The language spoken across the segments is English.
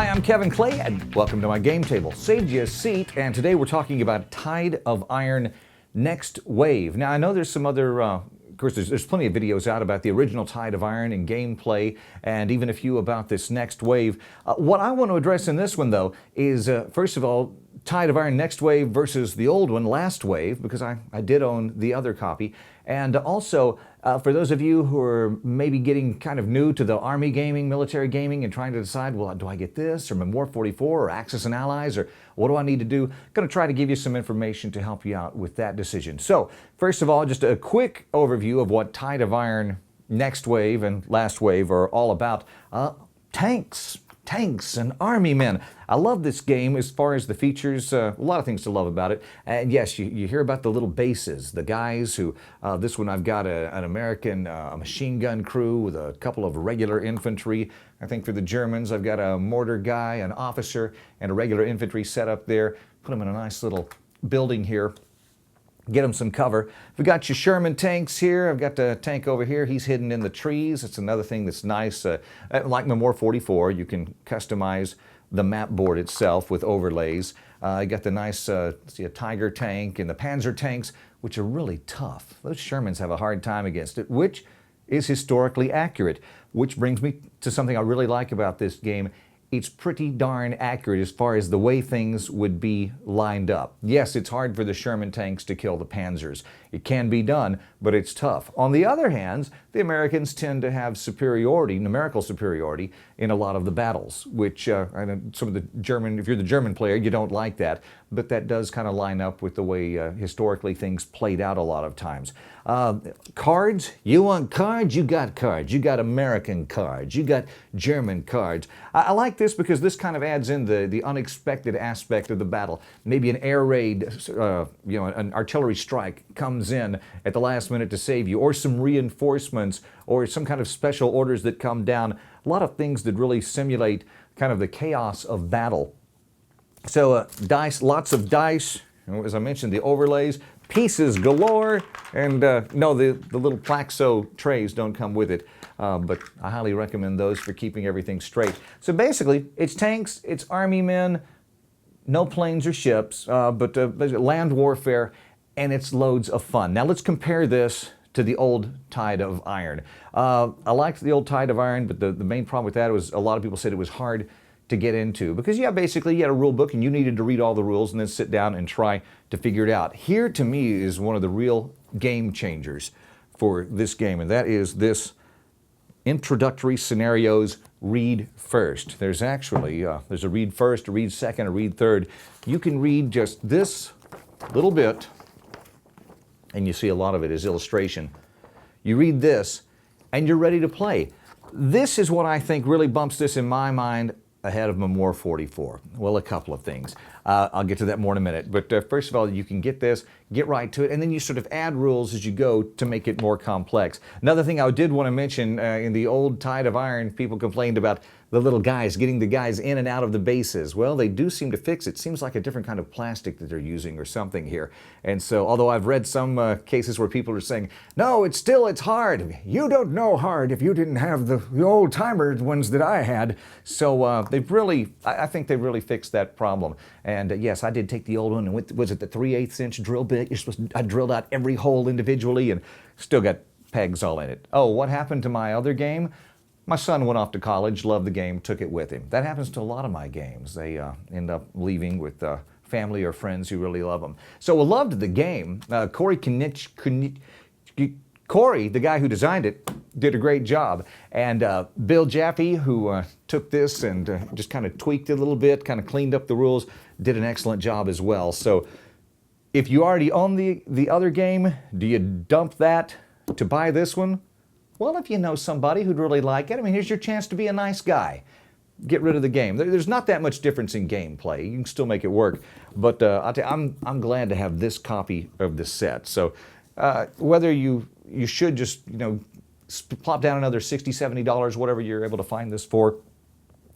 Hi, I'm Kevin Clay, and welcome to my game table. Saved you a seat, and today we're talking about Tide of Iron Next Wave. Now, I know there's some other, of course, there's plenty of videos out about the original Tide of Iron and gameplay, and even a few about this Next Wave. What I want to address in this one, though, is, first of all, Tide of Iron Next Wave versus the old one, Last Wave, because I did own the other copy. And also, for those of you who are maybe getting kind of new to the Army gaming, military gaming, and trying to decide, well, do I get this, or Memoir 44, or Axis and Allies, or what do I need to do? I'm going to try to give you some information to help you out with that decision. So, first of all, just a quick overview of what Tide of Iron Next Wave and Last Wave are all about. Tanks and army men. I love this game as far as the features, a lot of things to love about it. And yes, you hear about the little bases, the guys who, this one I've got an American machine gun crew with a couple of regular infantry. I think for the Germans, I've got a mortar guy, an officer, and a regular infantry set up there. Put them in a nice little building here. Get them some cover. We've got your Sherman tanks here. I've got the tank over here. He's hidden in the trees. It's another thing that's nice. Like Memoir 44, you can customize the map board itself with overlays. I got the nice, see, a Tiger tank and the Panzer tanks, which are really tough. Those Shermans have a hard time against it, which is historically accurate. Which brings me to something I really like about this game. It's pretty darn accurate as far as the way things would be lined up. Yes, it's hard for the Sherman tanks to kill the Panzers. It can be done, but it's tough. On the other hand, the Americans tend to have superiority, numerical superiority, in a lot of the battles, which I know some of the German, if you're the German player, you don't like that, but that does kind of line up with the way historically things played out a lot of times. Cards, you want cards? You got cards. You got American cards. You got German cards. I like this because this kind of adds in the unexpected aspect of the battle. Maybe an air raid, an artillery strike comes in at the last minute to save you, or some reinforcements, or some kind of special orders that come down. A lot of things that really simulate kind of the chaos of battle. So dice, lots of dice, as I mentioned, the overlays, pieces galore, and no, the little Plaxo trays don't come with it, but I highly recommend those for keeping everything straight. So basically, it's tanks, it's army men, no planes or ships, but land warfare, and it's loads of fun. Now let's compare this to the old Tide of Iron. I liked the old Tide of Iron, but the main problem with that was a lot of people said it was hard to get into, because basically you had a rule book and you needed to read all the rules and then sit down and try to figure it out. Here, to me, is one of the real game changers for this game, and that is this introductory scenarios read first. There's actually, there's a read first, a read second, a read third. You can read just this little bit, and you see a lot of it is illustration. You read this, and you're ready to play. This is what I think really bumps this in my mind ahead of Memoir 44. Well, a couple of things. I'll get to that more in a minute. But first of all, you can get this, get right to it, and then you sort of add rules as you go to make it more complex. Another thing I did want to mention, in the old Tide of Iron, people complained about the little guys, getting the guys in and out of the bases. Well, they do seem to fix it. Seems like a different kind of plastic that they're using or something here. And so, although I've read some cases where people are saying, no, it's hard. You don't know hard if you didn't have the old-timer ones that I had. So I think they've really fixed that problem. And yes, I did take the old one and was it the 3/8 inch drill bit? I drilled out every hole individually and still got pegs all in it. Oh, what happened to my other game? My son went off to college, loved the game, took it with him. That happens to a lot of my games. They end up leaving with family or friends who really love them. So I loved the game. Corey, the guy who designed it, did a great job. And Bill Jaffe, who took this and just kind of tweaked it a little bit, kind of cleaned up the rules, did an excellent job as well. So if you already own the other game, do you dump that to buy this one? Well, if you know somebody who'd really like it, I mean, here's your chance to be a nice guy. Get rid of the game. There's not that much difference in gameplay. You can still make it work. But I'll tell you, I'm glad to have this copy of the set. So whether you should just, plop down another $60, $70, whatever you're able to find this for,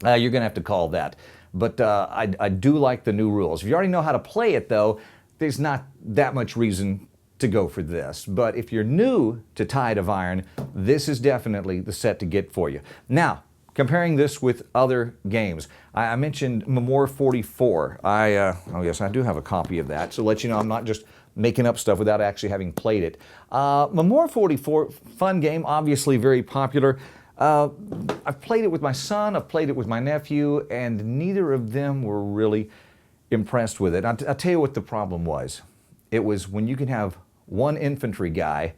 you're going to have to call that. But I do like the new rules. If you already know how to play it, though, there's not that much reason to go for this. But if you're new to Tide of Iron, this is definitely the set to get for you. Now, comparing this with other games. I mentioned Memoir 44. Oh yes, I do have a copy of that, so to let you know I'm not just making up stuff without actually having played it. Memoir 44, fun game, obviously very popular. I've played it with my son, I've played it with my nephew, and neither of them were really impressed with it. I'll tell you what the problem was. It was when you can have one infantry guy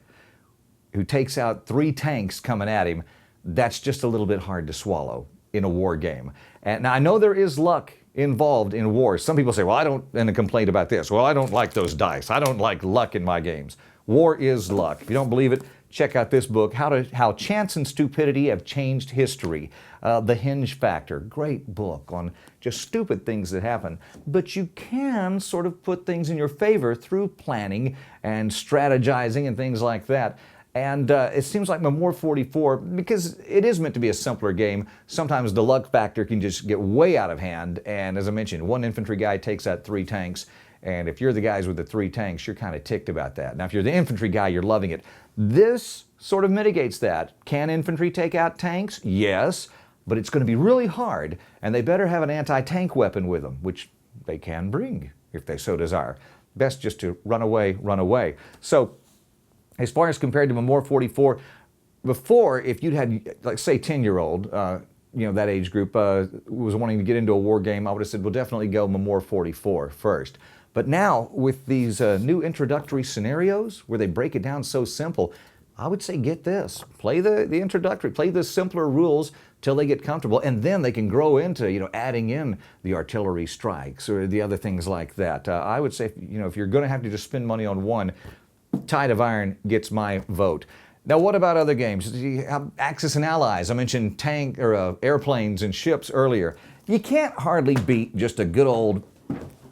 who takes out 3 tanks coming at him, that's just a little bit hard to swallow in a war game. And now I know there is luck involved in wars. Some people say, well, I don't, and a complaint about this, well, I don't like those dice. I don't like luck in my games. War is luck. If you don't believe it, check out this book, How Chance and Stupidity Have Changed History. The Hinge Factor, great book on just stupid things that happen. But you can sort of put things in your favor through planning and strategizing and things like that. And it seems like Memoir 44, because it is meant to be a simpler game, sometimes the luck factor can just get way out of hand. And as I mentioned, one infantry guy takes out 3 tanks. And if you're the guys with the 3 tanks, you're kind of ticked about that. Now, if you're the infantry guy, you're loving it. This sort of mitigates that. Can infantry take out tanks? Yes, but it's going to be really hard. And they better have an anti-tank weapon with them, which they can bring if they so desire. Best just to run away, run away. So, as far as compared to Memoir 44, before, if you'd had, like, say, 10-year-old, that age group was wanting to get into a war game, I would have said, well, definitely go Memoir 44 first. But now, with these new introductory scenarios where they break it down so simple, I would say get this. Play the introductory, play the simpler rules till they get comfortable, and then they can grow into, adding in the artillery strikes or the other things like that. I would say, if you're going to have to just spend money on one, Tide of Iron gets my vote. Now, what about other games? Axis and Allies. I mentioned airplanes and ships earlier. You can't hardly beat just a good old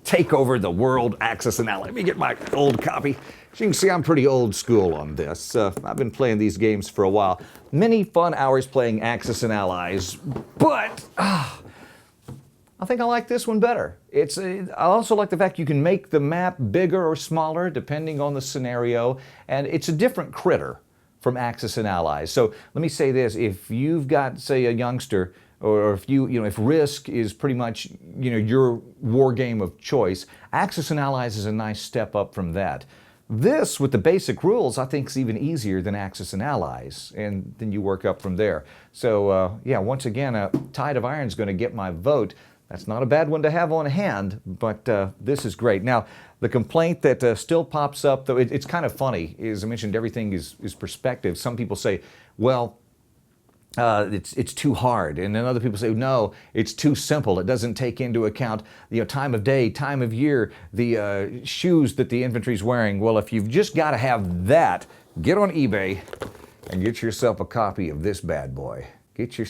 take over the world Axis and Allies. Let me get my old copy. As you can see, I'm pretty old school on this. I've been playing these games for a while. Many fun hours playing Axis and Allies, but I think I like this one better. I also like the fact you can make the map bigger or smaller depending on the scenario, and it's a different critter from Axis and Allies. So let me say this: if you've got, say, a youngster, or if Risk is pretty much your war game of choice, Axis and Allies is a nice step up from that. This, with the basic rules, I think is even easier than Axis and Allies, and then you work up from there. So once again, Tide of Iron is going to get my vote. That's not a bad one to have on hand, but this is great. Now, the complaint that still pops up, though, it's kind of funny. As I mentioned, everything is perspective. Some people say, well, it's too hard. And then other people say, no, it's too simple. It doesn't take into account time of day, time of year, the shoes that the infantry's wearing. Well, if you've just got to have that, get on eBay and get yourself a copy of this bad boy. Get your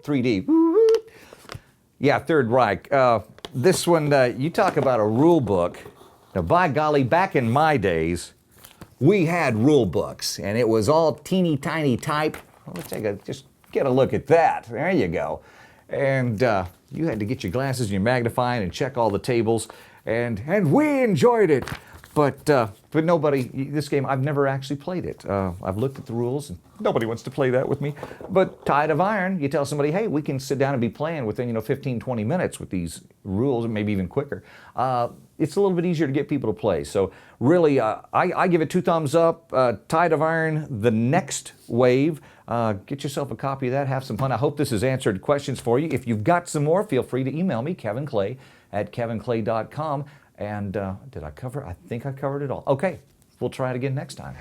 3D. Yeah, Third Reich. This one, you talk about a rule book. Now, by golly, back in my days, we had rule books, and it was all teeny tiny type. Well, just get a look at that. There you go. And you had to get your glasses and your magnifying and check all the tables, and we enjoyed it. But nobody, this game, I've never actually played it. I've looked at the rules, and nobody wants to play that with me. But Tide of Iron, you tell somebody, hey, we can sit down and be playing within 15, 20 minutes with these rules, maybe even quicker. It's a little bit easier to get people to play. So really, I give it 2 thumbs up. Tide of Iron, the next wave. Get yourself a copy of that. Have some fun. I hope this has answered questions for you. If you've got some more, feel free to email me, Kevin Clay at kevinclay.com. And did I cover? I think I covered it all. Okay, we'll try it again next time.